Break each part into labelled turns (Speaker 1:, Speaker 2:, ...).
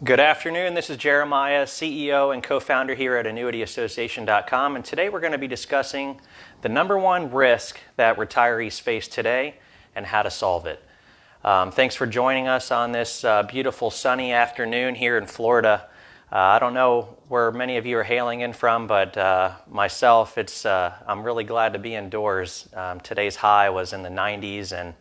Speaker 1: Good afternoon. This is Jeremiah, CEO and co-founder here at AnnuityAssociation.com, and today we're going to be discussing the number one risk that retirees face today and how to solve it. Thanks for joining us on this beautiful sunny afternoon here in Florida. I don't know where many of you are hailing in from, but myself, I'm really glad to be indoors. Today's high was in the 90s, and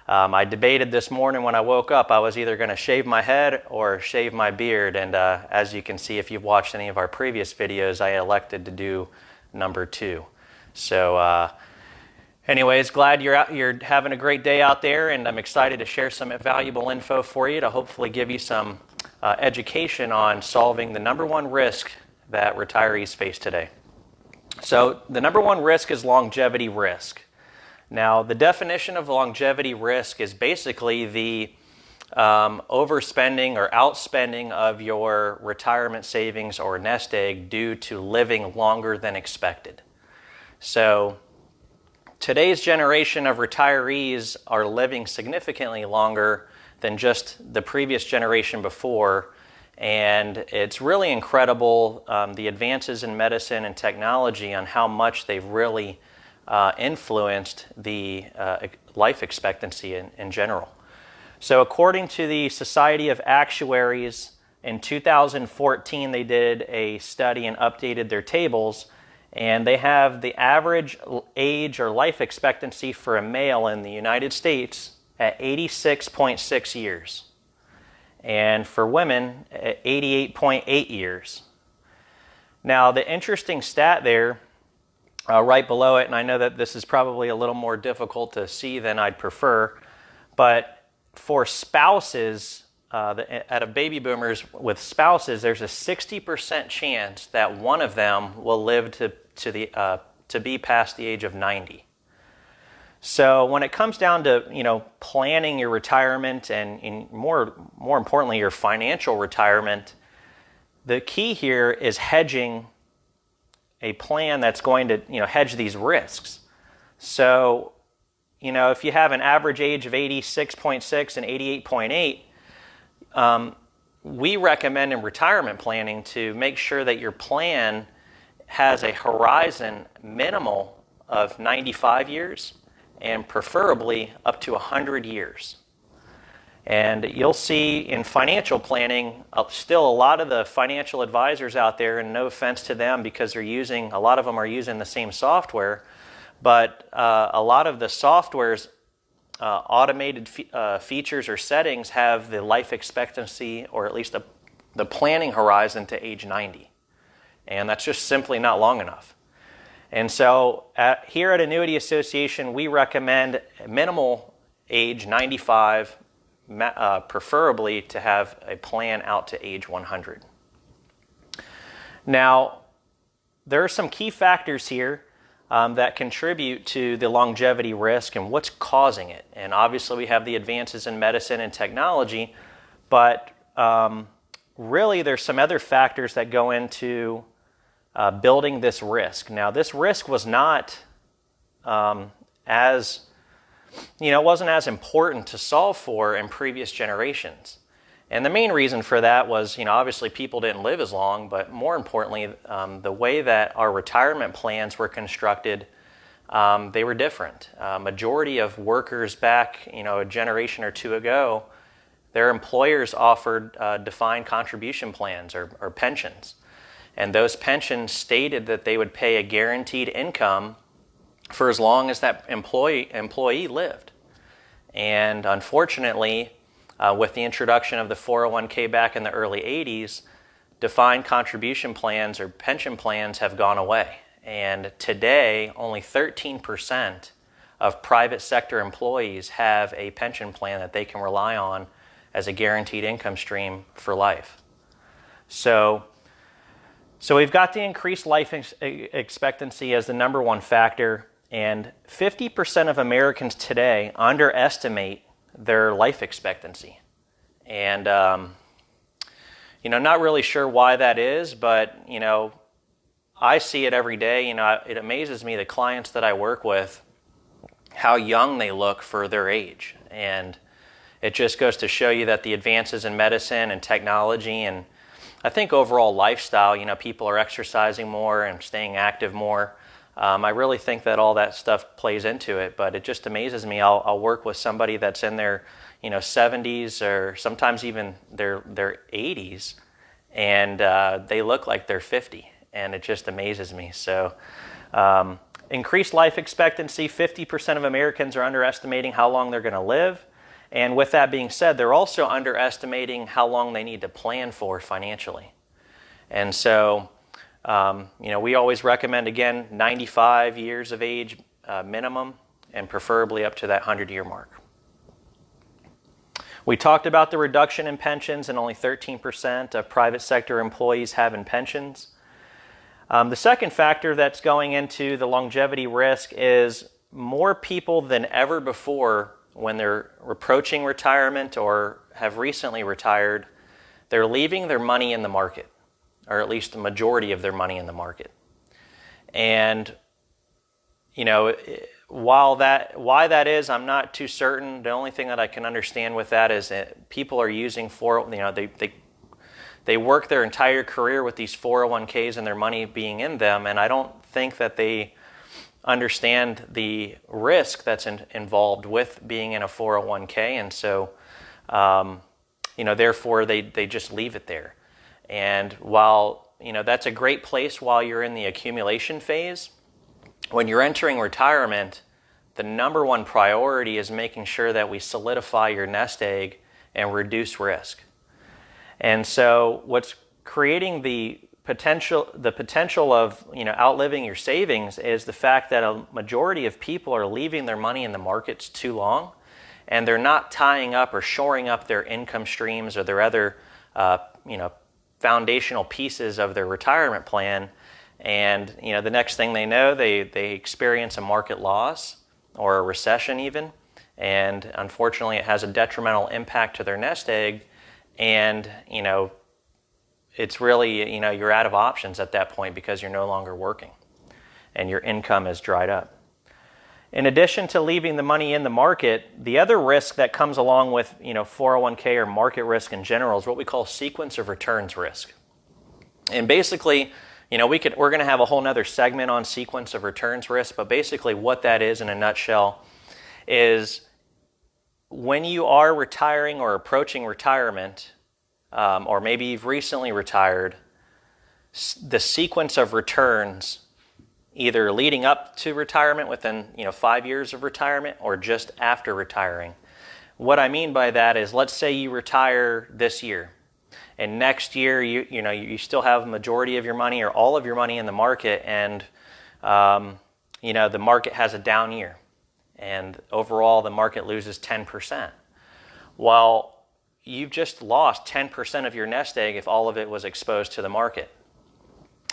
Speaker 1: I debated this morning when I woke up, I was either going to shave my head or shave my beard, and as you can see, if you've watched any of our previous videos, I elected to do number two. So anyways, glad you're having a great day out there, and I'm excited to share some valuable info for you to hopefully give you some education on solving the number one risk that retirees face today. So the number one risk is longevity risk. Now, the definition of longevity risk is basically the overspending or outspending of your retirement savings or nest egg due to living longer than expected. So today's generation of retirees are living significantly longer than just the previous generation before, and it's really incredible the advances in medicine and technology on how much they've really influenced the life expectancy in general. So according to the Society of Actuaries, in 2014 they did a study and updated their tables, and they have the average age or life expectancy for a male in the United States at 86.6 years, and for women at 88.8 years. Now, the interesting stat there, right below it, and I know that this is probably a little more difficult to see than I'd prefer, but for spouses, out of baby boomers with spouses, there's a 60% chance that one of them will live to be past the age of 90. So when it comes down to planning your retirement and more importantly your financial retirement, the key here is hedging a plan that's going to hedge these risks. So if you have an average age of 86.6 and 88.8, we recommend in retirement planning to make sure that your plan has a horizon minimal of 95 years and preferably up to 100 years. And you'll see in financial planning, still a lot of the financial advisors out there, and no offense to them because a lot of them are using the same software, but a lot of the software's automated features or settings have the life expectancy, or at least the planning horizon, to age 90. And that's just simply not long enough. And so here at Annuity Association, we recommend minimal age 95, preferably to have a plan out to age 100. Now, there are some key factors here that contribute to the longevity risk and what's causing it. And obviously we have the advances in medicine and technology, but really there's some other factors that go into building this risk. Now, this risk was not it wasn't as important to solve for in previous generations. And the main reason for that was, obviously people didn't live as long, but more importantly, the way that our retirement plans were constructed, they were different. Majority of workers back, a generation or two ago, their employers offered defined contribution plans or pensions. And those pensions stated that they would pay a guaranteed income for as long as that employee lived. And unfortunately, with the introduction of the 401k back in the early 80s, defined contribution plans or pension plans have gone away. And today, only 13% of private sector employees have a pension plan that they can rely on as a guaranteed income stream for life. So we've got the increased life expectancy as the number one factor. And 50% of Americans today underestimate their life expectancy. And, not really sure why that is, but, I see it every day. It amazes me, the clients that I work with, how young they look for their age. And It just goes to show you that the advances in medicine and technology and I think overall lifestyle, people are exercising more and staying active more. I really think that all that stuff plays into it, but it just amazes me. I'll work with somebody that's in their 70s or sometimes even their 80s, and they look like they're 50, and it just amazes me. So increased life expectancy, 50% of Americans are underestimating how long they're going to live. And with that being said, they're also underestimating how long they need to plan for financially. And so, we always recommend, again, 95 years of age minimum, and preferably up to that 100-year mark. We talked about the reduction in pensions, and only 13% of private sector employees have in pensions. The second factor that's going into the longevity risk is more people than ever before, when they're approaching retirement or have recently retired, they're leaving their money in the market, or at least the majority of their money in the market. And, why that is, I'm not too certain. The only thing that I can understand with that is that people are using they work their entire career with these 401ks and their money being in them, and I don't think that they understand the risk that's involved with being in a 401k, and so therefore they just leave it there. And while that's a great place while you're in the accumulation phase, when you're entering retirement, the number one priority is making sure that we solidify your nest egg and reduce risk. And so what's creating the potential of outliving your savings is the fact that a majority of people are leaving their money in the markets too long, and they're not tying up or shoring up their income streams or their other foundational pieces of their retirement plan. And the next thing they know, they experience a market loss or a recession even, and unfortunately it has a detrimental impact to their nest egg, and it's really, you're out of options at that point because you're no longer working and your income is dried up. In addition to leaving the money in the market, the other risk that comes along with 401k or market risk in general is what we call sequence of returns risk. And basically, we're going to have a whole nother segment on sequence of returns risk, but basically what that is in a nutshell is when you are retiring or approaching retirement, or maybe you've recently retired, the sequence of returns, either leading up to retirement within 5 years of retirement or just after retiring. What I mean by that is, let's say you retire this year, and next year you still have a majority of your money or all of your money in the market, and the market has a down year, and overall the market loses 10%. Well, you've just lost 10% of your nest egg if all of it was exposed to the market.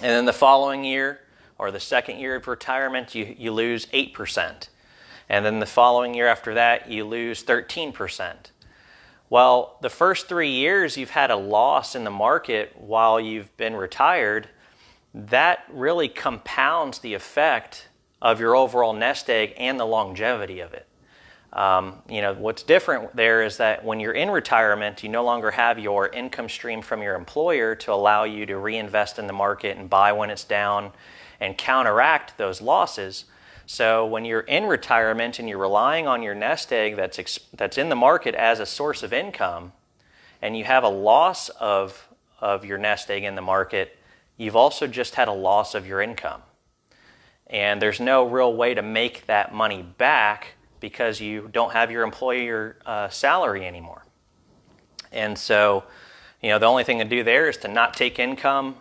Speaker 1: And then the following year, or the second year of retirement, you lose 8%. And then the following year after that, you lose 13%. Well, the first 3 years you've had a loss in the market while you've been retired. That really compounds the effect of your overall nest egg and the longevity of it. What's different there is that when you're in retirement, you no longer have your income stream from your employer to allow you to reinvest in the market and buy when it's down and counteract those losses. So when you're in retirement and you're relying on your nest egg that's in the market as a source of income, and you have a loss of your nest egg in the market, you've also just had a loss of your income. And there's no real way to make that money back because you don't have your employer salary anymore. And so, the only thing to do there is to not take income,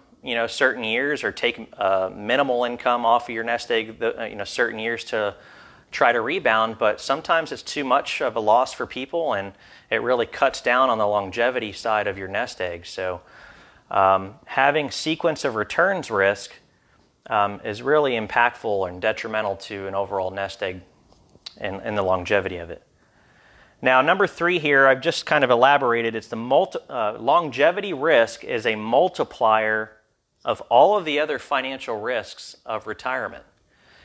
Speaker 1: certain years, or take minimal income off of your nest egg, certain years to try to rebound. But sometimes it's too much of a loss for people, and it really cuts down on the longevity side of your nest egg. So having sequence of returns risk is really impactful and detrimental to an overall nest egg and the longevity of it. Now, number 3 here, I've just kind of elaborated. It's the longevity risk is a multiplier of all of the other financial risks of retirement.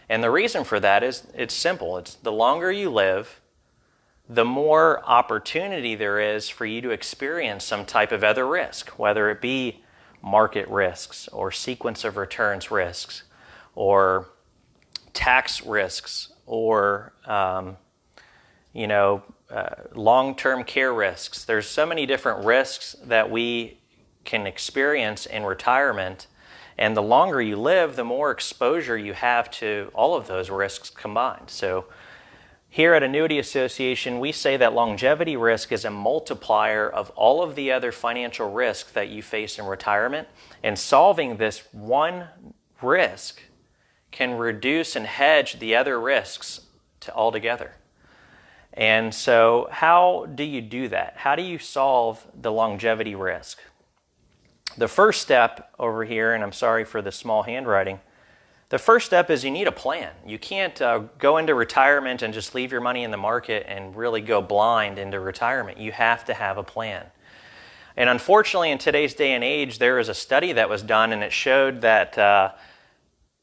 Speaker 1: And the reason for that is it's simple. It's the longer you live, the more opportunity there is for you to experience some type of other risk, whether it be market risks or sequence of returns risks or tax risks or long-term care risks. There's so many different risks that we can experience in retirement, and the longer you live, the more exposure you have to all of those risks combined. So here at Annuity Association, we say that longevity risk is a multiplier of all of the other financial risks that you face in retirement, and solving this one risk can reduce and hedge the other risks altogether. And so how do you do that? How do you solve the longevity risk? The first step over here, and I'm sorry for the small handwriting, the first step is you need a plan. You can't go into retirement and just leave your money in the market and really go blind into retirement. You have to have a plan. And unfortunately, in today's day and age, there is a study that was done, and it showed that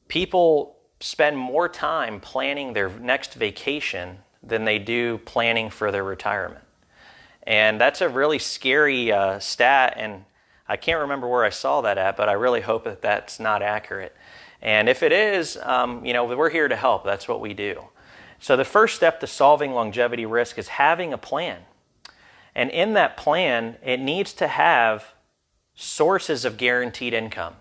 Speaker 1: people spend more time planning their next vacation than they do planning for their retirement. And that's a really scary stat, and I can't remember where I saw that at, but I really hope that that's not accurate. And if it is, we're here to help. That's what we do. So the first step to solving longevity risk is having a plan. And in that plan, it needs to have sources of guaranteed income.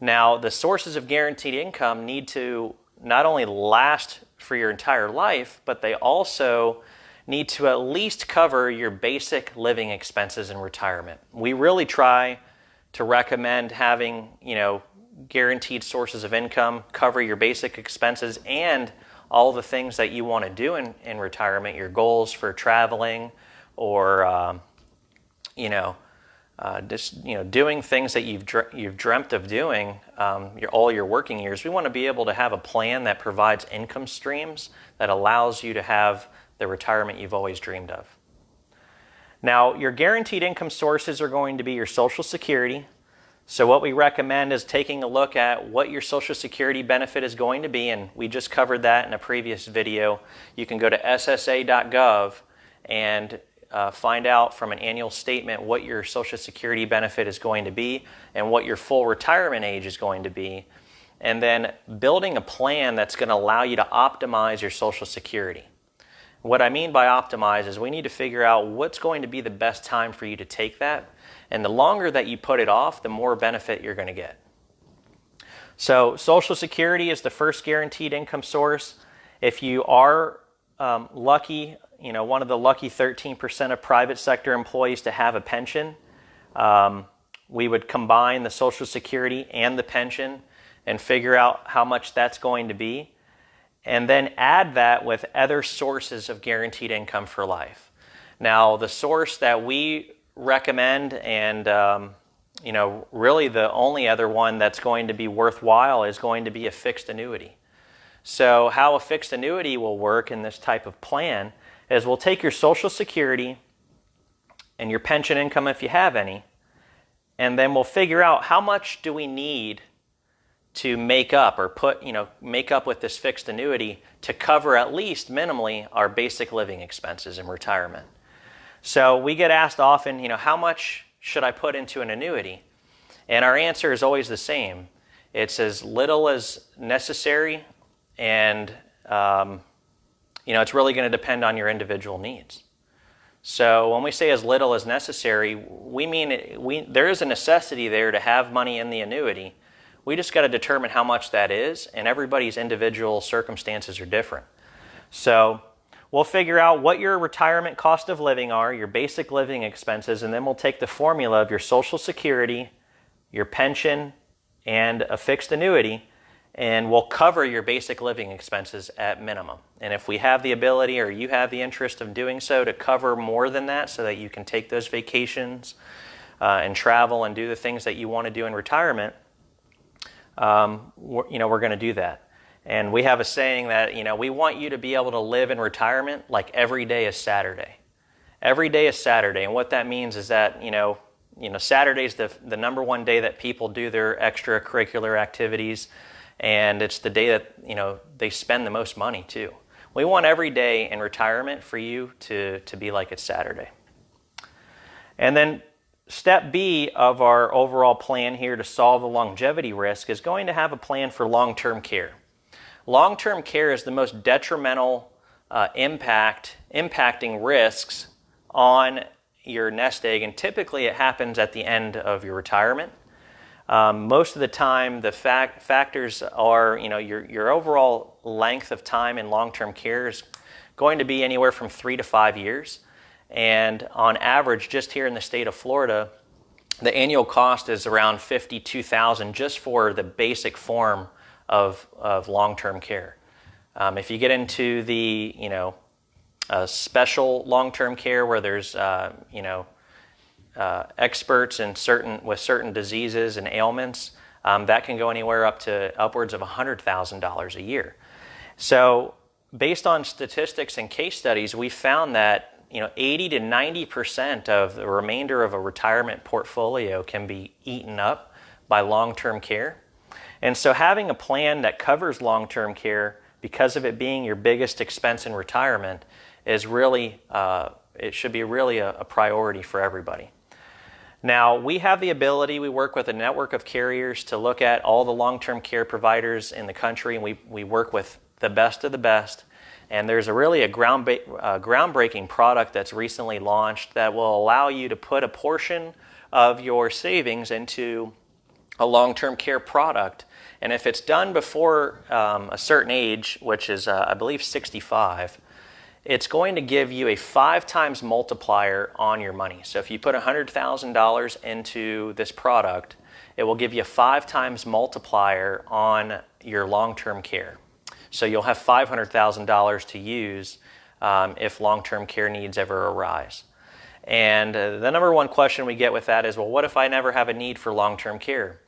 Speaker 1: Now, the sources of guaranteed income need to not only last for your entire life, but they also need to at least cover your basic living expenses in retirement. We really try to recommend having, guaranteed sources of income, cover your basic expenses and all the things that you want to do in retirement, your goals for traveling or, doing things that you've dreamt of doing all your working years. We want to be able to have a plan that provides income streams that allows you to have the retirement you've always dreamed of. Now, your guaranteed income sources are going to be your Social Security. So what we recommend is taking a look at what your Social Security benefit is going to be, and we just covered that in a previous video. You can go to ssa.gov and find out from an annual statement what your Social Security benefit is going to be and what your full retirement age is going to be, and then building a plan that's going to allow you to optimize your Social Security. What I mean by optimize is we need to figure out what's going to be the best time for you to take that, and the longer that you put it off, the more benefit you're going to get. So Social Security is the first guaranteed income source. If you are lucky, one of the lucky 13% of private sector employees to have a pension, we would combine the Social Security and the pension and figure out how much that's going to be, and then add that with other sources of guaranteed income for life. Now, the source that we recommend and really the only other one that's going to be worthwhile is going to be a fixed annuity. So how a fixed annuity will work in this type of plan is we'll take your Social Security and your pension income if you have any, and then we'll figure out how much do we need to make up or make up with this fixed annuity to cover at least minimally our basic living expenses in retirement. So we get asked often, how much should I put into an annuity? And our answer is always the same. It's as little as necessary, and it's really going to depend on your individual needs. So when we say as little as necessary, we mean there is a necessity there to have money in the annuity. We just got to determine how much that is, and everybody's individual circumstances are different. So we'll figure out what your retirement cost of living are, your basic living expenses, and then we'll take the formula of your Social Security, your pension, and a fixed annuity, and we'll cover your basic living expenses at minimum. And if we have the ability or you have the interest of doing so to cover more than that so that you can take those vacations and travel and do the things that you want to do in retirement, we're going to do that. And we have a saying that, we want you to be able to live in retirement like every day is Saturday. Every day is Saturday. And what that means is that, Saturday's the number one day that people do their extracurricular activities. And it's the day that, they spend the most money too. We want every day in retirement for you to be like it's Saturday. And then step B of our overall plan here to solve the longevity risk is going to have a plan for long-term care. Long-term care is the most detrimental impacting risks on your nest egg, and typically it happens at the end of your retirement. Most of the time, the factors are, your overall length of time in long-term care is going to be anywhere from 3 to 5 years. And on average, just here in the state of Florida, the annual cost is around $52,000 just for the basic form of long-term care. If you get into the, special long-term care where there's, experts in certain diseases and ailments, that can go anywhere up to upwards of $100,000 a year. So based on statistics and case studies, we found that 80 to 90% of the remainder of a retirement portfolio can be eaten up by long-term care. And so having a plan that covers long-term care, because of it being your biggest expense in retirement, is really, it should be really a priority for everybody. Now, we have the ability, we work with a network of carriers to look at all the long-term care providers in the country, and we work with the best of the best. And there's a groundbreaking product that's recently launched that will allow you to put a portion of your savings into a long-term care product. And if it's done before a certain age, which is, I believe, 65, it's going to give you a 5 times multiplier on your money. So if you put $100,000 into this product, it will give you a 5 times multiplier on your long-term care. So you'll have $500,000 to use if long-term care needs ever arise. And the number one question we get with that is, well, what if I never have a need for long-term care?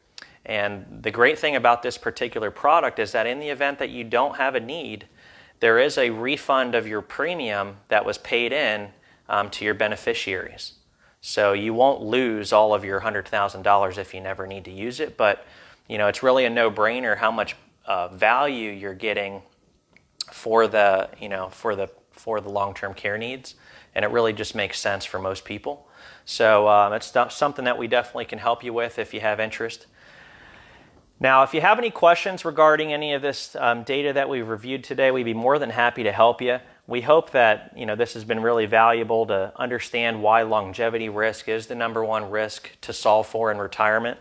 Speaker 1: And the great thing about this particular product is that in the event that you don't have a need, there is a refund of your premium that was paid in to your beneficiaries. So you won't lose all of your $100,000 if you never need to use it, but it's really a no-brainer how much value you're getting for the long-term care needs, and it really just makes sense for most people. So it's something that we definitely can help you with if you have interest. Now, if you have any questions regarding any of this data that we've reviewed today, we'd be more than happy to help you. We hope that this has been really valuable to understand why longevity risk is the number one risk to solve for in retirement.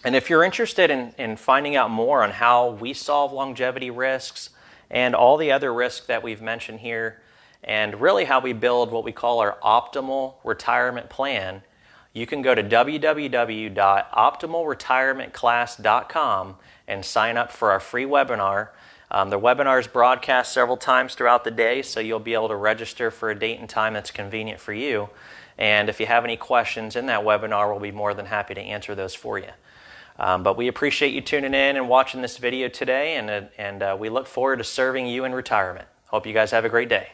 Speaker 1: And if you're interested in finding out more on how we solve longevity risks and all the other risks that we've mentioned here, and really how we build what we call our optimal retirement plan, you can go to www.optimalretirementclass.com and sign up for our free webinar. The webinar is broadcast several times throughout the day, so you'll be able to register for a date and time that's convenient for you. And if you have any questions in that webinar, we'll be more than happy to answer those for you. But we appreciate you tuning in and watching this video today, and we look forward to serving you in retirement. Hope you guys have a great day.